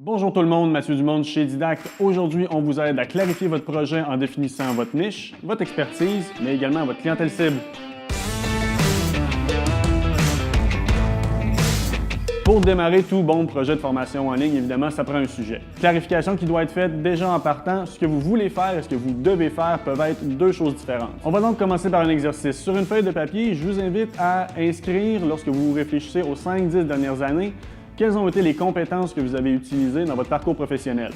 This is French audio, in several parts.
Bonjour tout le monde, Mathieu Dumonde chez Didact. Aujourd'hui, on vous aide à clarifier votre projet en définissant votre niche, votre expertise, mais également votre clientèle cible. Pour démarrer tout bon projet de formation en ligne, évidemment, ça prend un sujet. Clarification qui doit être faite déjà en partant. Ce que vous voulez faire et ce que vous devez faire peuvent être deux choses différentes. On va donc commencer par un exercice. Sur une feuille de papier, je vous invite à inscrire, lorsque vous réfléchissez aux 5-10 dernières années, quelles ont été les compétences que vous avez utilisées dans votre parcours professionnel.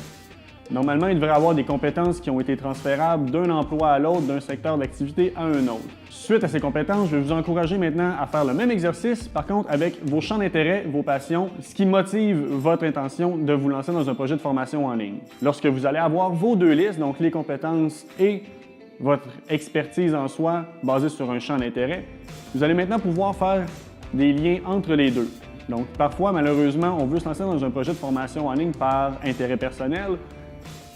Normalement, il devrait y avoir des compétences qui ont été transférables d'un emploi à l'autre, d'un secteur d'activité à un autre. Suite à ces compétences, je vais vous encourager maintenant à faire le même exercice, par contre avec vos champs d'intérêt, vos passions, ce qui motive votre intention de vous lancer dans un projet de formation en ligne. Lorsque vous allez avoir vos deux listes, donc les compétences et votre expertise en soi basée sur un champ d'intérêt, vous allez maintenant pouvoir faire des liens entre les deux. Donc, parfois, malheureusement, on veut se lancer dans un projet de formation en ligne par intérêt personnel,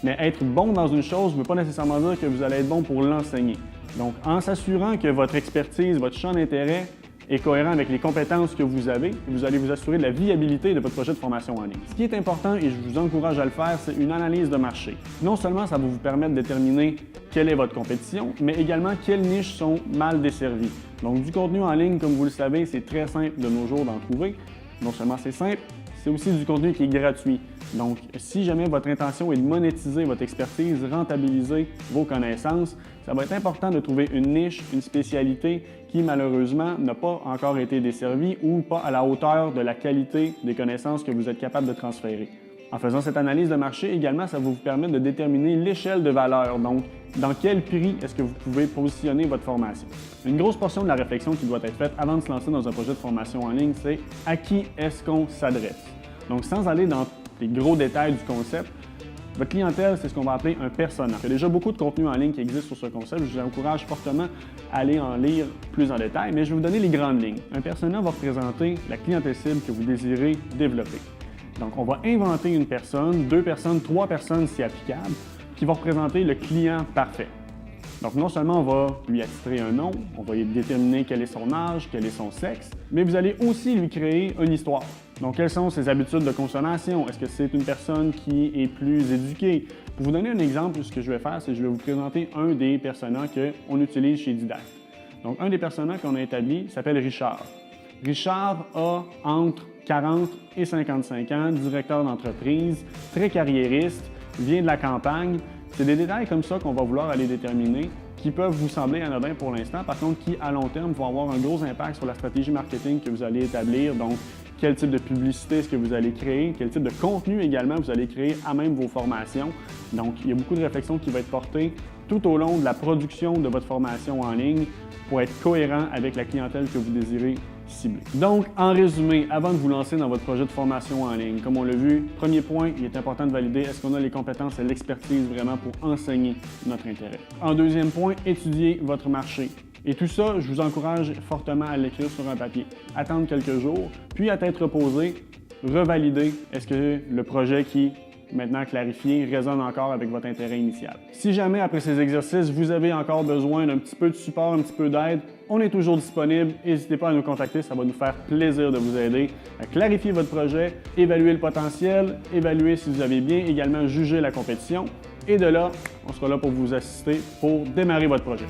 mais être bon dans une chose ne veut pas nécessairement dire que vous allez être bon pour l'enseigner. Donc, en s'assurant que votre expertise, votre champ d'intérêt est cohérent avec les compétences que vous avez, vous allez vous assurer de la viabilité de votre projet de formation en ligne. Ce qui est important, et je vous encourage à le faire, c'est une analyse de marché. Non seulement ça va vous permettre de déterminer quelle est votre compétition, mais également quelles niches sont mal desservies. Donc, du contenu en ligne, comme vous le savez, c'est très simple de nos jours d'en trouver. Non seulement c'est simple, c'est aussi du contenu qui est gratuit. Donc, si jamais votre intention est de monétiser votre expertise, rentabiliser vos connaissances, ça va être important de trouver une niche, une spécialité qui, malheureusement, n'a pas encore été desservie ou pas à la hauteur de la qualité des connaissances que vous êtes capable de transférer. En faisant cette analyse de marché, également, ça va vous permettre de déterminer l'échelle de valeur. Donc, dans quel prix est-ce que vous pouvez positionner votre formation? Une grosse portion de la réflexion qui doit être faite avant de se lancer dans un projet de formation en ligne, c'est à qui est-ce qu'on s'adresse? Donc, sans aller dans les gros détails du concept, votre clientèle, c'est ce qu'on va appeler un persona. Il y a déjà beaucoup de contenu en ligne qui existe sur ce concept. Je vous encourage fortement à aller en lire plus en détail, mais je vais vous donner les grandes lignes. Un persona va représenter la clientèle cible que vous désirez développer. Donc, on va inventer une personne, 2 personnes, 3 personnes si applicable, qui va représenter le client parfait. Donc, non seulement on va lui attitrer un nom, on va lui déterminer quel est son âge, quel est son sexe, mais vous allez aussi lui créer une histoire. Donc, quelles sont ses habitudes de consommation? Est-ce que c'est une personne qui est plus éduquée? Pour vous donner un exemple, ce que je vais faire, c'est que je vais vous présenter un des personas qu'on utilise chez Didact. Donc, un des personas qu'on a établi s'appelle Richard. Richard a entre 40 et 55 ans, directeur d'entreprise, très carriériste, vient de la campagne. C'est des détails comme ça qu'on va vouloir aller déterminer qui peuvent vous sembler anodins pour l'instant, par contre qui, à long terme, vont avoir un gros impact sur la stratégie marketing que vous allez établir. Donc, quel type de publicité est-ce que vous allez créer, quel type de contenu également vous allez créer à même vos formations. Donc, il y a beaucoup de réflexion qui va être portée tout au long de la production de votre formation en ligne pour être cohérent avec la clientèle que vous désirez cibler. Donc, en résumé, avant de vous lancer dans votre projet de formation en ligne, comme on l'a vu, premier point, il est important de valider est-ce qu'on a les compétences et l'expertise vraiment pour enseigner notre intérêt. En deuxième point, étudier votre marché. Et tout ça, je vous encourage fortement à l'écrire sur un papier. Attendre quelques jours, puis à tête reposée, revalider est-ce que le projet qui maintenant clarifié, résonne encore avec votre intérêt initial. Si jamais, après ces exercices, vous avez encore besoin d'un petit peu de support, un petit peu d'aide, on est toujours disponible. N'hésitez pas à nous contacter, ça va nous faire plaisir de vous aider à clarifier votre projet, évaluer le potentiel, évaluer si vous avez bien, également juger la compétition. Et de là, on sera là pour vous assister pour démarrer votre projet.